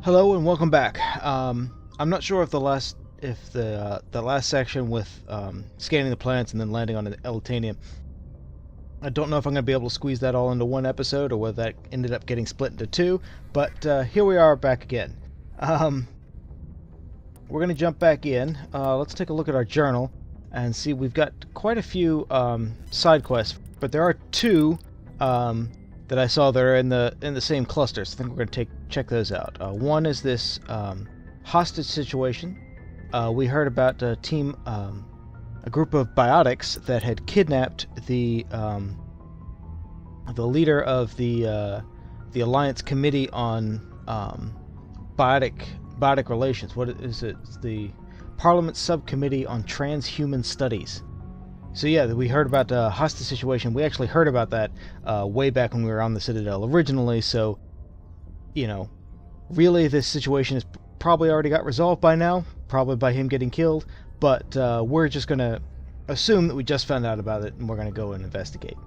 Hello and welcome back. I'm not sure if the last section with scanning the planets and then landing on Elitania, I don't know if I'm going to be able to squeeze that all into one episode or whether that ended up getting split into two, but here we are back again. We're going to jump back in. Let's take a look at our journal and see we've got quite a few side quests, but there are two that I saw that are in the same cluster, so I think we're going to check those out. One is this hostage situation. We heard about a group of biotics that had kidnapped the leader of the Alliance Committee on Biotic Relations. What is it? It's the Parliament Subcommittee on Transhuman Studies. So yeah, we heard about the hostage situation. We actually heard about that way back when we were on the Citadel originally, so, you know, really this situation has probably already got resolved by now, probably by him getting killed, but we're just going to assume that we just found out about it and we're going to go and investigate.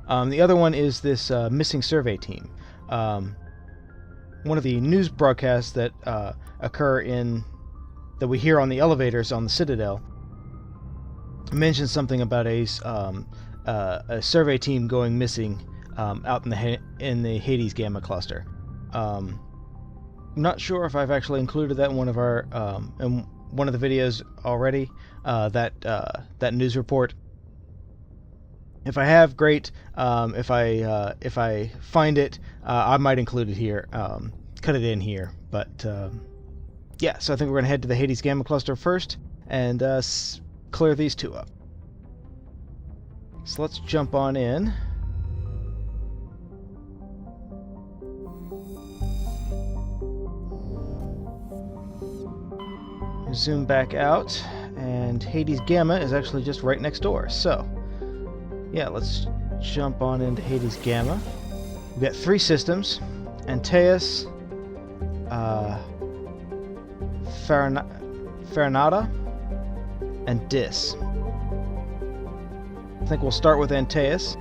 The other one is this missing survey team. One of the news broadcasts that that we hear on the elevators on the Citadel mentioned something about a survey team going missing out in the Hades Gamma cluster. I'm not sure if I've actually included that in one of the videos already. That news report. If I have, great. If I find it, I might include it here. Cut it in here. But yeah, so I think we're gonna head to the Hades Gamma cluster first and clear these two up. So let's jump on in. Zoom back out, and Hades Gamma is actually just right next door. So yeah, let's jump on into Hades Gamma. We've got three systems: Antaeus, Farinata, and Dis. I think we'll start with Antaeus.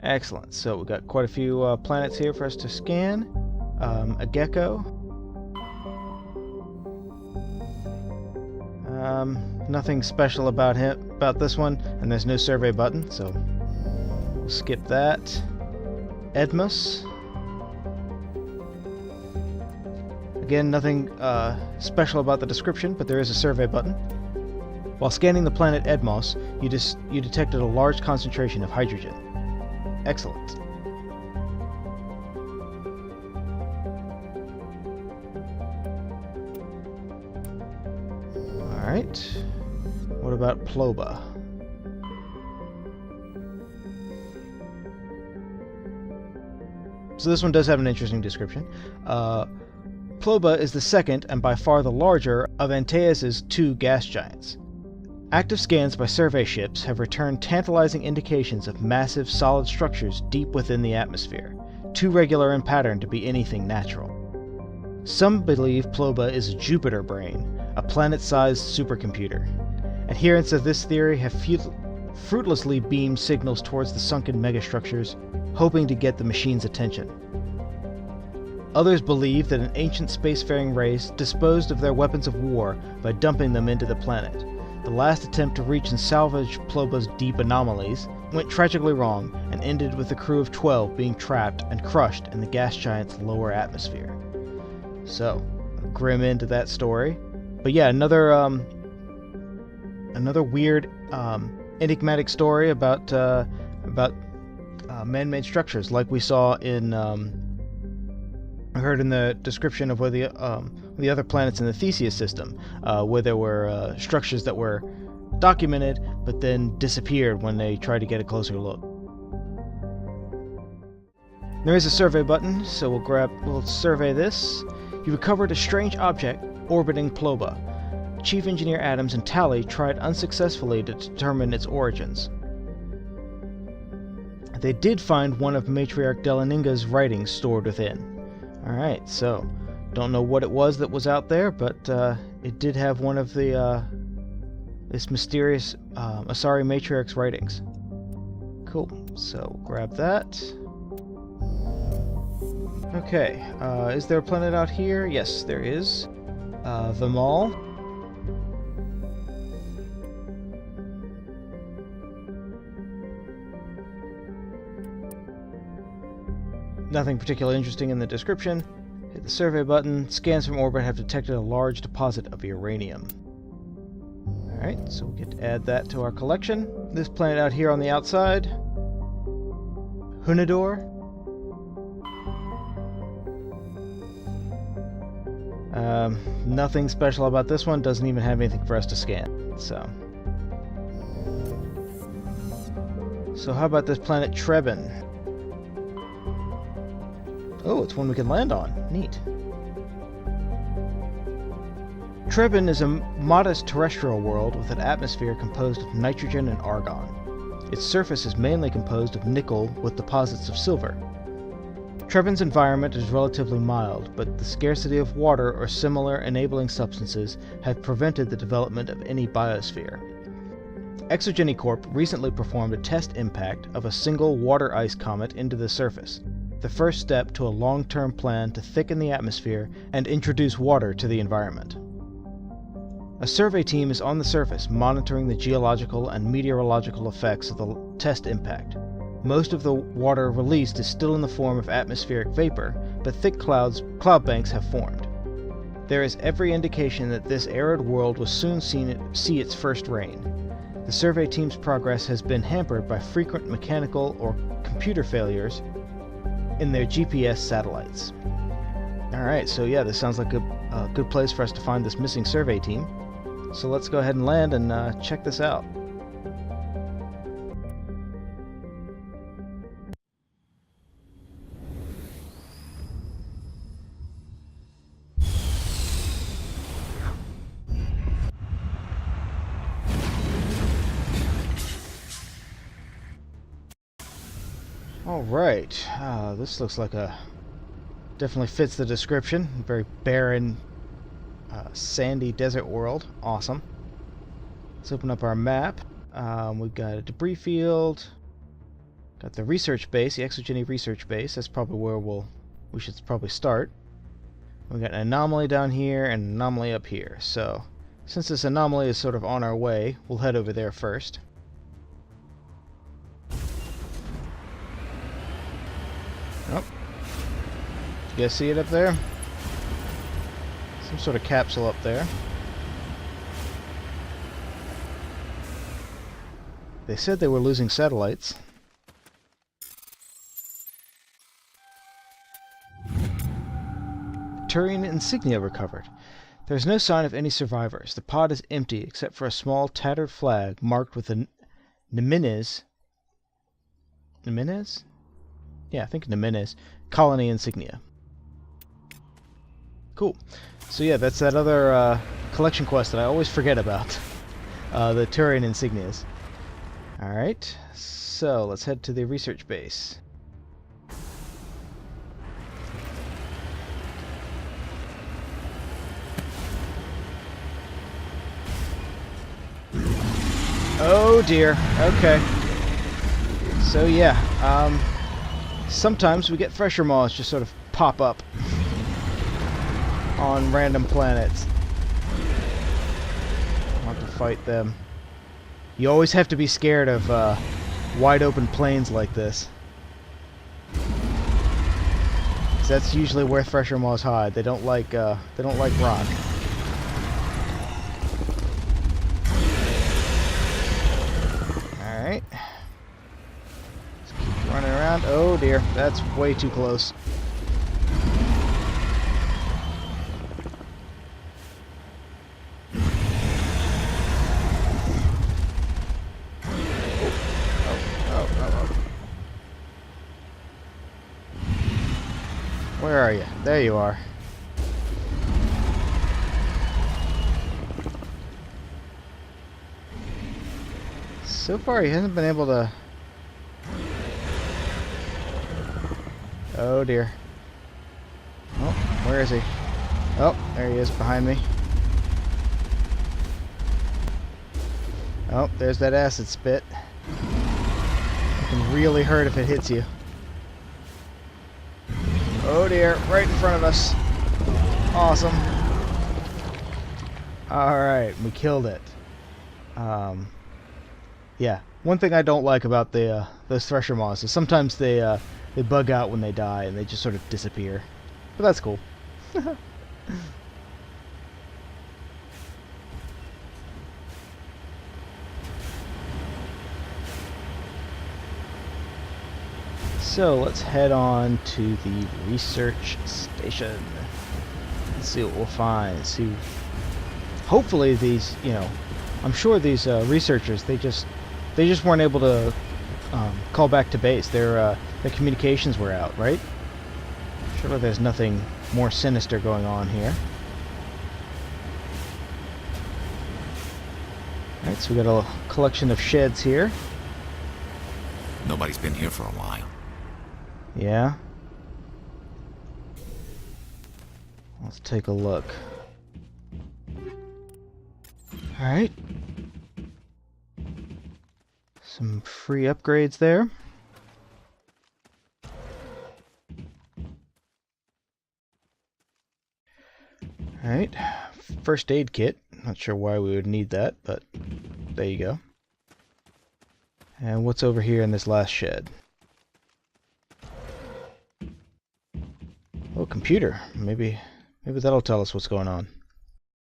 Excellent. So we've got quite a few planets here for us to scan. A gecko. Nothing special about this one, and there's no survey button, so we'll skip that. Edmus. Again, nothing special about the description, but there is a survey button. While scanning the planet Edmos, you detected a large concentration of hydrogen. Excellent. Alright. What about Ploba? So this one does have an interesting description. Ploba is the second, and by far the larger, of Antaeus' two gas giants. Active scans by survey ships have returned tantalizing indications of massive solid structures deep within the atmosphere, too regular in pattern to be anything natural. Some believe Ploba is a Jupiter brain, a planet-sized supercomputer. Adherents of this theory have fruitlessly beamed signals towards the sunken megastructures, hoping to get the machine's attention. Others believe that an ancient spacefaring race disposed of their weapons of war by dumping them into the planet. The last attempt to reach and salvage Ploba's deep anomalies went tragically wrong and ended with a crew of 12 being trapped and crushed in the gas giant's lower atmosphere. So, a grim end to that story. But yeah, another weird, enigmatic story about man-made structures, like we saw in I heard in the description of where the other planets in the Theseus system, where there were structures that were documented but then disappeared when they tried to get a closer look. There is a survey button, so we'll survey this. You recovered a strange object orbiting Ploba. Chief Engineer Adams and Tally tried unsuccessfully to determine its origins. They did find one of Matriarch Delaninga's writings stored within. Alright, so Don't know what it was that was out there, but it did have one of the this mysterious Asari Matriarch's writings. Cool. So grab that. Okay. Is there a planet out here? Yes, there is. Vimal. Nothing particularly interesting in the description. Hit the survey button. Scans from orbit have detected a large deposit of uranium. Alright, so we get to add that to our collection. This planet out here on the outside. Hunador. Nothing special about this one. Doesn't even have anything for us to scan. So how about this planet Trebin? Oh, it's one we can land on. Neat. Trebin is a modest terrestrial world with an atmosphere composed of nitrogen and argon. Its surface is mainly composed of nickel with deposits of silver. Trebin's environment is relatively mild, but the scarcity of water or similar enabling substances have prevented the development of any biosphere. ExoGeni Corp recently performed a test impact of a single water ice comet into the surface, the first step to a long-term plan to thicken the atmosphere and introduce water to the environment. A survey team is on the surface monitoring the geological and meteorological effects of the test impact. Most of the water released is still in the form of atmospheric vapor, but thick cloud banks have formed. There is every indication that this arid world will soon see its first rain. The survey team's progress has been hampered by frequent mechanical or computer failures in their GPS satellites. Alright, so yeah, this sounds like a good place for us to find this missing survey team. So let's go ahead and land and check this out. Alright, this looks like definitely fits the description. Very barren, sandy desert world. Awesome. Let's open up our map. We've got a debris field. Got the research base, the ExoGeni research base. That's probably where we should probably start. We've got an anomaly down here and an anomaly up here. So, since this anomaly is sort of on our way, we'll head over there first. Oh. You guys see it up there? Some sort of capsule up there. They said they were losing satellites. Turian insignia recovered. There's no sign of any survivors. The pod is empty except for a small tattered flag marked with a Nemenes? Yeah, I think Nemenes colony insignia. Cool. So yeah, that's that other collection quest that I always forget about. The Turian insignias. Alright, so let's head to the research base. Oh dear, okay. So yeah, sometimes we get fresher moths just sort of pop up on random planets. I'll have to fight them. You always have to be scared of wide open plains like this. 'Cause that's usually where thresher moths hide. They don't like rock. Alright. Let's keep running around. Oh dear, that's way too close. Where are you? There you are. So far he hasn't been able to... Oh dear. Oh, where is he? Oh, there he is behind me. Oh, there's that acid spit. It can really hurt if it hits you. Oh dear, right in front of us. Awesome. Alright, we killed it. Yeah, one thing I don't like about those thresher moths is sometimes they bug out when they die and they just sort of disappear. But that's cool. So let's head on to the research station. Let's see what we'll find. See, hopefully these, I'm sure these researchers they just weren't able to call back to base. Their communications were out, right? Surely there's nothing more sinister going on here. All right, so we got a collection of sheds here. Nobody's been here for a while. Yeah. Let's take a look. Alright. Some free upgrades there. Alright. First aid kit. Not sure why we would need that, but there you go. And what's over here in this last shed? Oh, computer. Maybe that'll tell us what's going on.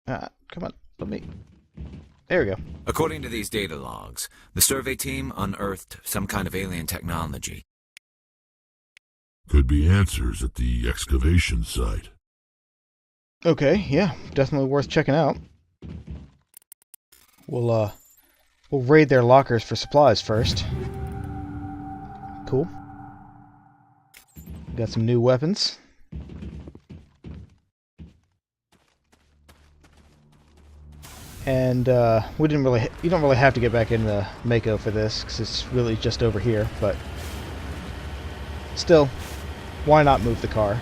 Come on, let me... There we go. According to these data logs, the survey team unearthed some kind of alien technology. Could be answers at the excavation site. Okay, yeah, definitely worth checking out. We'll raid their lockers for supplies first. Cool. Got some new weapons. And you don't really have to get back into Mako for this, because it's really just over here, but still, why not move the car?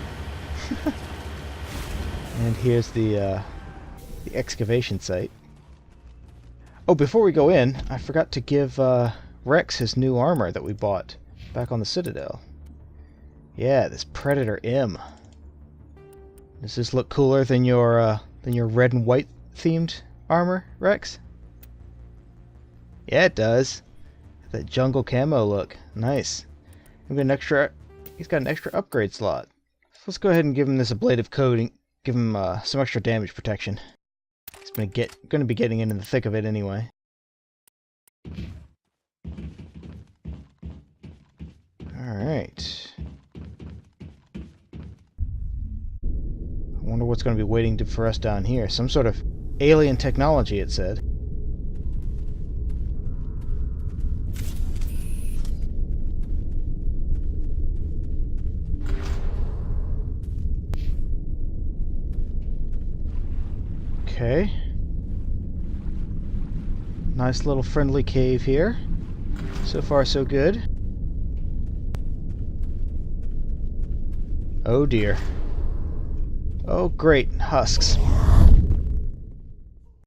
And here's the excavation site. Oh, before we go in, I forgot to give Rex his new armor that we bought back on the Citadel. Yeah, this Predator M. Does this look cooler than your red and white themed armor, Rex? Yeah, it does. That jungle camo look. Nice. He's got an extra upgrade slot. So let's go ahead and give him this ablative coating. Give him some extra damage protection. He's going to be getting into the thick of it anyway. Alright. I wonder what's going to be waiting for us down here. Some sort of alien technology, it said. Okay. Nice little friendly cave here. So far, so good. Oh dear. Oh great, husks.